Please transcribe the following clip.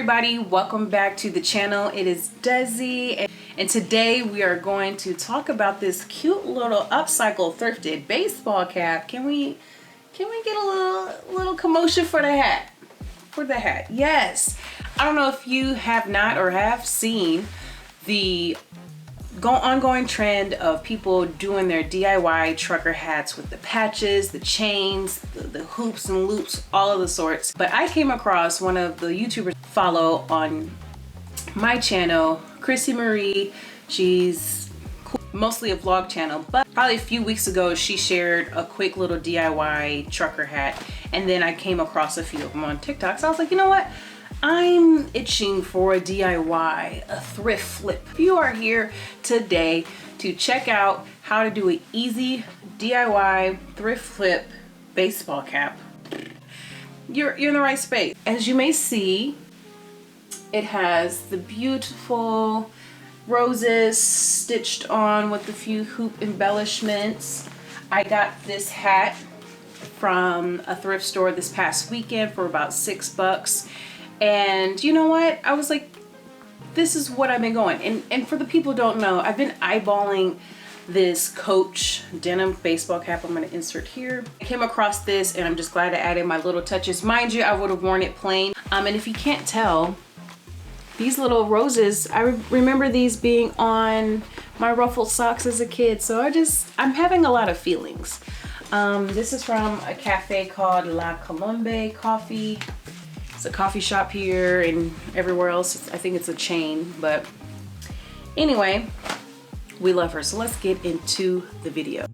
everybody, welcome back to the channel. It is Desi, and today we are going to talk about this cute little upcycle thrifted baseball cap. Can we get a little commotion for the hat? Yes. I don't know if you have not or have seen the ongoing trend of people doing their DIY trucker hats with the patches, the chains, the hoops and loops, all of the sorts. But I came across one of the YouTubers I follow on my channel, Chrissy Marie. She's mostly a vlog channel, but probably a few weeks ago she shared a quick little DIY trucker hat, and then I came across a few of them on TikTok. So I was like, you know what? I'm itching for a DIY, a thrift flip. You are here today to check out how to do an easy DIY thrift flip baseball cap. You're in the right space. As you may see, it has the beautiful roses stitched on with a few hoop embellishments. I got this hat from a thrift store this past weekend for about $6. And you know what? I was like, this is what I've been going. And for the people who don't know, I've been eyeballing this Coach denim baseball cap I'm going to insert here. I came across this and I'm just glad I added my little touches. Mind you, I would have worn it plain. And if you can't tell, these little roses, I remember these being on my ruffled socks as a kid. So I'm having a lot of feelings. This is from a cafe called La Colombe Coffee. A coffee shop here and everywhere else. I think it's a chain, but anyway, we love her. So let's get into the video.